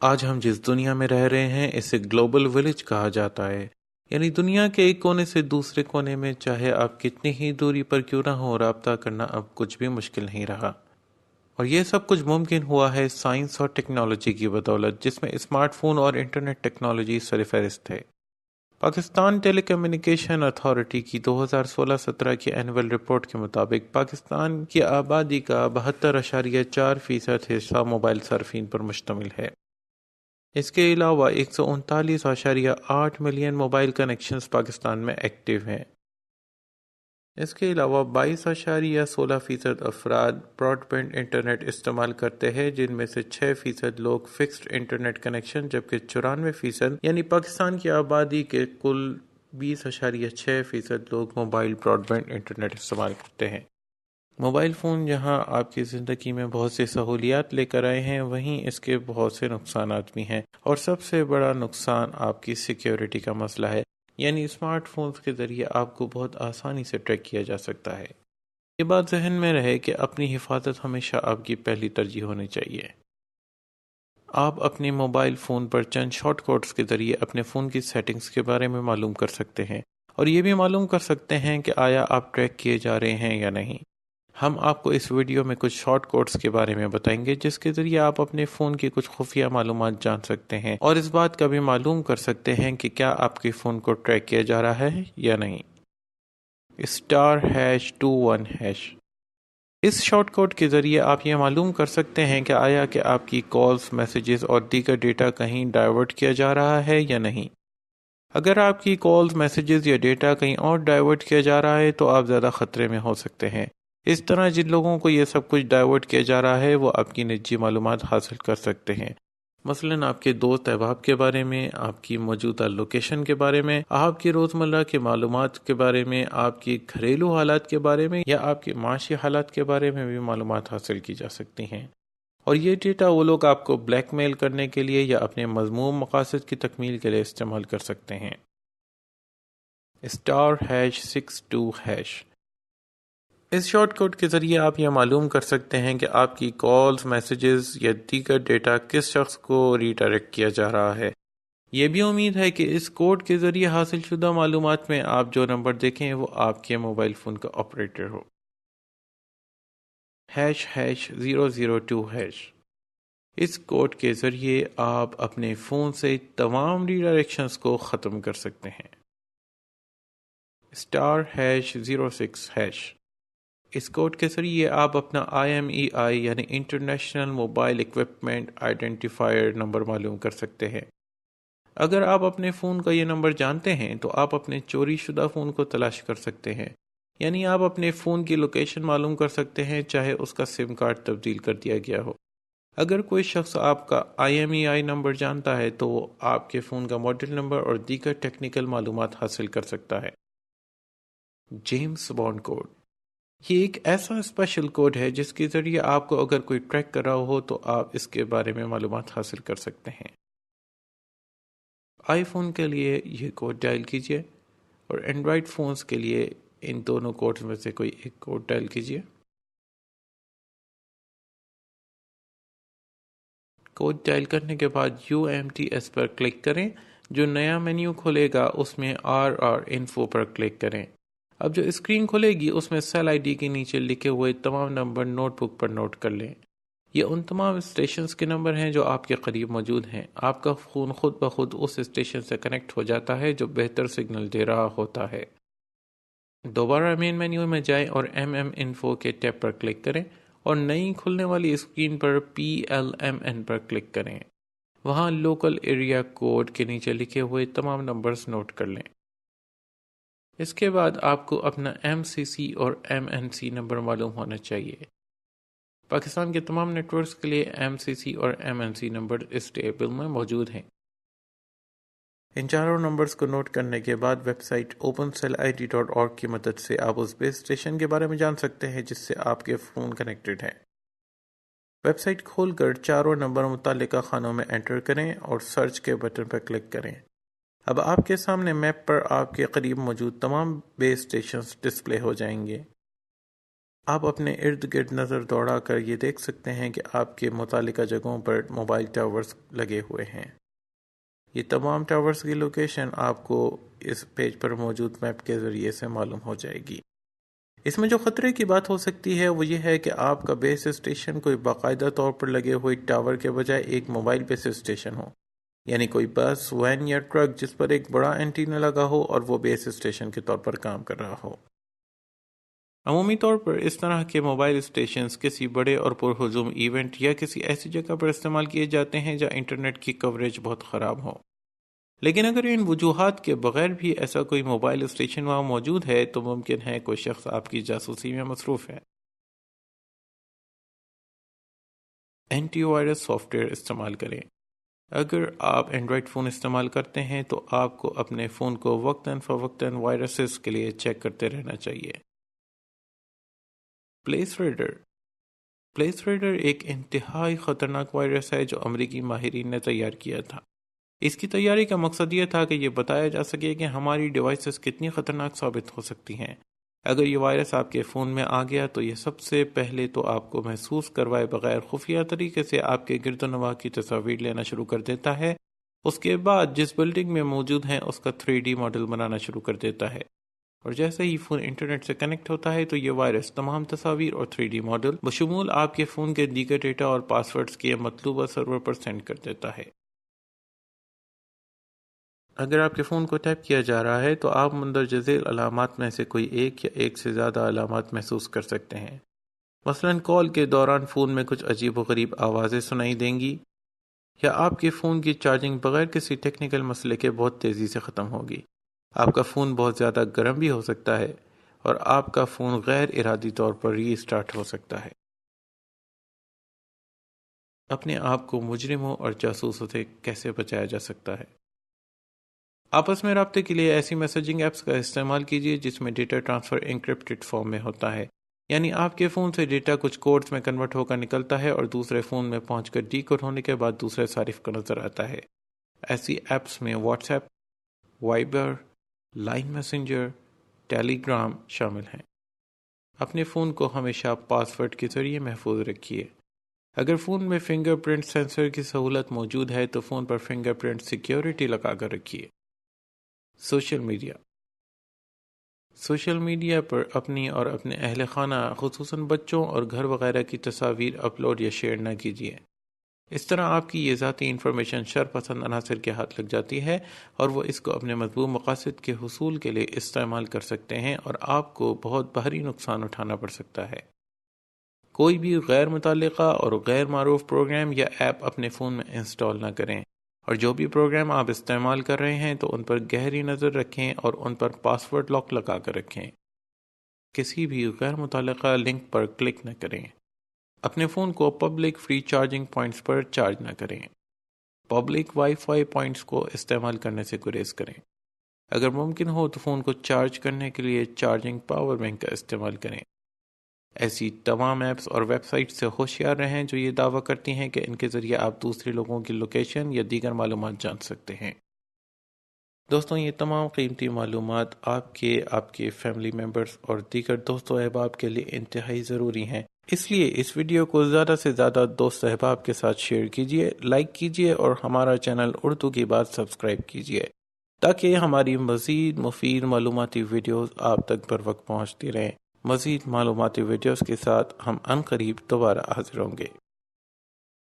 آج ہم جس دنیا میں رہ رہے ہیں اسے گلوبل ولیج کہا جاتا ہے، یعنی دنیا کے ایک کونے سے دوسرے کونے میں چاہے آپ کتنی ہی دوری پر کیوں نہ ہو، رابطہ کرنا اب کچھ بھی مشکل نہیں رہا۔ اور یہ سب کچھ ممکن ہوا ہے سائنس اور ٹیکنالوجی کی بدولت، جس میں اسمارٹ فون اور انٹرنیٹ ٹیکنالوجی سرفہرست ہے۔ پاکستان ٹیلی کمیونیکیشن اتھارٹی کی 2016-17 کی اینول رپورٹ کے مطابق پاکستان کی آبادی کا 72.4% حصہ موبائل صارفین پر مشتمل ہے۔ اس کے علاوہ 139.8 ملین موبائل کنیکشنز پاکستان میں ایکٹیو ہیں۔ اس کے علاوہ 22.16% افراد براڈ بینڈ انٹرنیٹ استعمال کرتے ہیں، جن میں سے 6% لوگ فکسڈ انٹرنیٹ کنیکشن، جبکہ 94% یعنی پاکستان کی آبادی کے کل 20.6% لوگ موبائل براڈ بینڈ انٹرنیٹ استعمال کرتے ہیں۔ موبائل فون جہاں آپ کی زندگی میں بہت سی سہولیات لے کر آئے ہیں، وہیں اس کے بہت سے نقصانات بھی ہیں، اور سب سے بڑا نقصان آپ کی سیکیورٹی کا مسئلہ ہے، یعنی اسمارٹ فونز کے ذریعے آپ کو بہت آسانی سے ٹریک کیا جا سکتا ہے۔ یہ بات ذہن میں رہے کہ اپنی حفاظت ہمیشہ آپ کی پہلی ترجیح ہونی چاہیے۔ آپ اپنے موبائل فون پر چند شارٹ کٹس کے ذریعے اپنے فون کی سیٹنگز کے بارے میں معلوم کر سکتے ہیں، اور یہ بھی معلوم کر سکتے ہیں کہ آیا آپ ٹریک کیے جا رہے ہیں یا نہیں۔ ہم آپ کو اس ویڈیو میں کچھ شارٹ کوڈز کے بارے میں بتائیں گے، جس کے ذریعے آپ اپنے فون کی کچھ خفیہ معلومات جان سکتے ہیں، اور اس بات کا بھی معلوم کر سکتے ہیں کہ کیا آپ کے فون کو ٹریک کیا جا رہا ہے یا نہیں۔ *#21#۔ اس شارٹ کوڈ کے ذریعے آپ یہ معلوم کر سکتے ہیں کہ آیا کہ آپ کی کالز، میسیجز اور دیگر ڈیٹا کہیں ڈائیورٹ کیا جا رہا ہے یا نہیں۔ اگر آپ کی کالز، میسیجز یا ڈیٹا کہیں اور ڈائیورٹ کیا جا رہا ہے تو آپ زیادہ خطرے میں ہو سکتے ہیں۔ اس طرح جن لوگوں کو یہ سب کچھ ڈائیورٹ کیا جا رہا ہے وہ آپ کی نجی معلومات حاصل کر سکتے ہیں، مثلاً آپ کے دوست احباب کے بارے میں، آپ کی موجودہ لوکیشن کے بارے میں، آپ کی روزمرہ کے معلومات کے بارے میں، آپ کی گھریلو حالات کے بارے میں، یا آپ کے معاشی حالات کے بارے میں بھی معلومات حاصل کی جا سکتی ہیں۔ اور یہ ڈیٹا وہ لوگ آپ کو بلیک میل کرنے کے لیے یا اپنے مذموم مقاصد کی تکمیل کے لیے استعمال کر سکتے ہیں۔ *#62#۔ اس شارٹ کوڈ کے ذریعے آپ یہ معلوم کر سکتے ہیں کہ آپ کی کالز، میسیجز یا دیگر ڈیٹا کس شخص کو ری ڈائریکٹ کیا جا رہا ہے۔ یہ بھی امید ہے کہ اس کوڈ کے ذریعے حاصل شدہ معلومات میں آپ جو نمبر دیکھیں وہ آپ کے موبائل فون کا آپریٹر ہو۔ #002#۔ اس کوڈ کے ذریعے آپ اپنے فون سے تمام ری ڈائریکشنز کو ختم کر سکتے ہیں۔ *#06#۔ اس کوڈ کے ذریعے آپ اپنا IMEI یعنی international mobile equipment identifier number معلوم کر سکتے ہیں۔ اگر آپ اپنے فون کا یہ نمبر جانتے ہیں تو آپ اپنے چوری شدہ فون کو تلاش کر سکتے ہیں، یعنی آپ اپنے فون کی لوکیشن معلوم کر سکتے ہیں چاہے اس کا سم کارڈ تبدیل کر دیا گیا ہو۔ اگر کوئی شخص آپ کا IMEI نمبر جانتا ہے تو وہ آپ کے فون کا ماڈل نمبر اور دیگر ٹیکنیکل معلومات حاصل کر سکتا ہے۔ James Bond code. یہ ایک ایسا اسپیشل کوڈ ہے جس کے ذریعے آپ کو اگر کوئی ٹریک کر رہا ہو تو آپ اس کے بارے میں معلومات حاصل کر سکتے ہیں۔ آئی فون کے لیے یہ کوڈ ڈائل کیجئے اور اینڈرائیڈ فونز کے لیے ان دونوں کوڈز میں سے کوئی ایک کوڈ ڈائل کیجئے۔ کوڈ ڈائل کرنے کے بعد UMTS پر کلک کریں۔ جو نیا مینیو کھلے گا اس میں RR Info پر کلک کریں۔ اب جو اسکرین کھلے گی اس میں سیل ID کے نیچے لکھے ہوئے تمام نمبر نوٹ بک پر نوٹ کر لیں۔ یہ ان تمام اسٹیشنز کے نمبر ہیں جو آپ کے قریب موجود ہیں۔ آپ کا فون خود بخود اس اسٹیشن سے کنیکٹ ہو جاتا ہے جو بہتر سگنل دے رہا ہوتا ہے۔ دوبارہ مین مینیو میں جائیں اور Info کے ٹیب پر کلک کریں اور نئی کھلنے والی اسکرین پر PLMN پر کلک کریں۔ وہاں لوکل ایریا کوڈ کے نیچے لکھے ہوئے تمام نمبرز نوٹ کر لیں۔ اس کے بعد آپ کو اپنا MCC اور MNC نمبر معلوم ہونا چاہیے۔ پاکستان کے تمام نیٹ ورکس کے لیے MCC اور MNC نمبر اس ٹیبل میں موجود ہیں۔ ان چاروں نمبرز کو نوٹ کرنے کے بعد ویب سائٹ opencellid.org کی مدد سے آپ اس بیس اسٹیشن کے بارے میں جان سکتے ہیں جس سے آپ کے فون کنیکٹڈ ہے۔ ویب سائٹ کھول کر چاروں نمبر متعلقہ خانوں میں انٹر کریں اور سرچ کے بٹن پر کلک کریں۔ اب آپ کے سامنے میپ پر آپ کے قریب موجود تمام بیس اسٹیشنز ڈسپلے ہو جائیں گے۔ آپ اپنے ارد گرد نظر دوڑا کر یہ دیکھ سکتے ہیں کہ آپ کے متعلقہ جگہوں پر موبائل ٹاورز لگے ہوئے ہیں۔ یہ تمام ٹاورز کی لوکیشن آپ کو اس پیج پر موجود میپ کے ذریعے سے معلوم ہو جائے گی۔ اس میں جو خطرے کی بات ہو سکتی ہے وہ یہ ہے کہ آپ کا بیس اسٹیشن کوئی باقاعدہ طور پر لگے ہوئے ٹاور کے بجائے ایک موبائل بیس اسٹیشن ہو، یعنی کوئی بس، وین یا ٹرک جس پر ایک بڑا اینٹینا لگا ہو اور وہ بیس اسٹیشن کے طور پر کام کر رہا ہو۔ عمومی طور پر اس طرح کے موبائل اسٹیشنز کسی بڑے اور پرہجوم ایونٹ یا کسی ایسی جگہ پر استعمال کیے جاتے ہیں جہاں انٹرنیٹ کی کوریج بہت خراب ہو۔ لیکن اگر ان وجوہات کے بغیر بھی ایسا کوئی موبائل اسٹیشن وہاں موجود ہے تو ممکن ہے کوئی شخص آپ کی جاسوسی میں مصروف ہے۔ اینٹی وائرس سافٹ ویئر استعمال کریں۔ اگر آپ اینڈرائیڈ فون استعمال کرتے ہیں تو آپ کو اپنے فون کو وقتاً فوقتاً وائرسز کے لیے چیک کرتے رہنا چاہیے۔ پلیس ریڈر ایک انتہائی خطرناک وائرس ہے جو امریکی ماہرین نے تیار کیا تھا۔ اس کی تیاری کا مقصد یہ تھا کہ یہ بتایا جا سکے کہ ہماری ڈیوائسز کتنی خطرناک ثابت ہو سکتی ہیں۔ اگر یہ وائرس آپ کے فون میں آ گیا تو یہ سب سے پہلے تو آپ کو محسوس کروائے بغیر خفیہ طریقے سے آپ کے گرد و نواح کی تصاویر لینا شروع کر دیتا ہے۔ اس کے بعد جس بلڈنگ میں موجود ہیں اس کا 3D ماڈل بنانا شروع کر دیتا ہے، اور جیسے ہی فون انٹرنیٹ سے کنیکٹ ہوتا ہے تو یہ وائرس تمام تصاویر اور 3D ماڈل بشمول آپ کے فون کے دیگر ڈیٹا اور پاس ورڈز کے مطلوبہ سرور پر سینڈ کر دیتا ہے۔ اگر آپ کے فون کو ٹیپ کیا جا رہا ہے تو آپ مندرجہ ذیل علامات میں سے کوئی ایک یا ایک سے زیادہ علامات محسوس کر سکتے ہیں۔ مثلاً کال کے دوران فون میں کچھ عجیب و غریب آوازیں سنائی دیں گی، یا آپ کے فون کی چارجنگ بغیر کسی ٹیکنیکل مسئلے کے بہت تیزی سے ختم ہوگی۔ آپ کا فون بہت زیادہ گرم بھی ہو سکتا ہے اور آپ کا فون غیر ارادی طور پر ری اسٹارٹ ہو سکتا ہے۔ اپنے آپ کو مجرموں اور جاسوسوں سے کیسے بچایا جا سکتا ہے؟ آپس میں رابطے کے لیے ایسی میسیجنگ ایپس کا استعمال کیجیے جس میں ڈیٹا ٹرانسفر انکرپٹڈ فارم میں ہوتا ہے، یعنی آپ کے فون سے ڈیٹا کچھ کوڈز میں کنورٹ ہو کر نکلتا ہے اور دوسرے فون میں پہنچ کر ڈی کوڈ ہونے کے بعد دوسرے صارف کو نظر آتا ہے۔ ایسی ایپس میں WhatsApp, Viber, line messenger, telegram شامل ہیں۔ اپنے فون کو ہمیشہ پاس ورڈ کے ذریعے محفوظ رکھیے۔ اگر فون میں فنگر پرنٹ سینسر کی سہولت موجود ہے تو فون پر فنگر پرنٹ سیکیورٹی لگا کر رکھیے۔ سوشل میڈیا پر اپنی اور اپنے اہل خانہ خصوصاً بچوں اور گھر وغیرہ کی تصاویر اپلوڈ یا شیئر نہ کیجیے۔ اس طرح آپ کی یہ ذاتی انفارمیشن شر پسند عناصر کے ہاتھ لگ جاتی ہے اور وہ اس کو اپنے مطلوب مقاصد کے حصول کے لیے استعمال کر سکتے ہیں اور آپ کو بہت بھاری نقصان اٹھانا پڑ سکتا ہے۔ کوئی بھی غیر متعلقہ اور غیر معروف پروگرام یا ایپ اپنے فون میں انسٹال نہ کریں، اور جو بھی پروگرام آپ استعمال کر رہے ہیں تو ان پر گہری نظر رکھیں اور ان پر پاس ورڈ لاک لگا کر رکھیں۔ کسی بھی غیر متعلقہ لنک پر کلک نہ کریں۔ اپنے فون کو پبلک فری چارجنگ پوائنٹس پر چارج نہ کریں۔ پبلک وائی فائی پوائنٹس کو استعمال کرنے سے گریز کریں۔ اگر ممکن ہو تو فون کو چارج کرنے کے لیے چارجنگ پاور بینک کا استعمال کریں۔ ایسی تمام ایپس اور ویب سائٹ سے ہوشیار رہیں جو یہ دعویٰ کرتی ہیں کہ ان کے ذریعے آپ دوسرے لوگوں کی لوکیشن یا دیگر معلومات جان سکتے ہیں۔ دوستوں، یہ تمام قیمتی معلومات آپ کے فیملی ممبرز اور دیگر دوست و احباب کے لیے انتہائی ضروری ہیں، اس لیے اس ویڈیو کو زیادہ سے زیادہ دوست احباب کے ساتھ شیئر کیجیے، لائک کیجیے اور ہمارا چینل اردو کی بات سبسکرائب کیجیے تاکہ ہماری مزید مفید معلوماتی ویڈیوز آپ تک بر وقت پہنچتی رہیں۔ مزید معلوماتی ویڈیوز کے ساتھ ہم عنقریب دوبارہ حاضر ہوں گے۔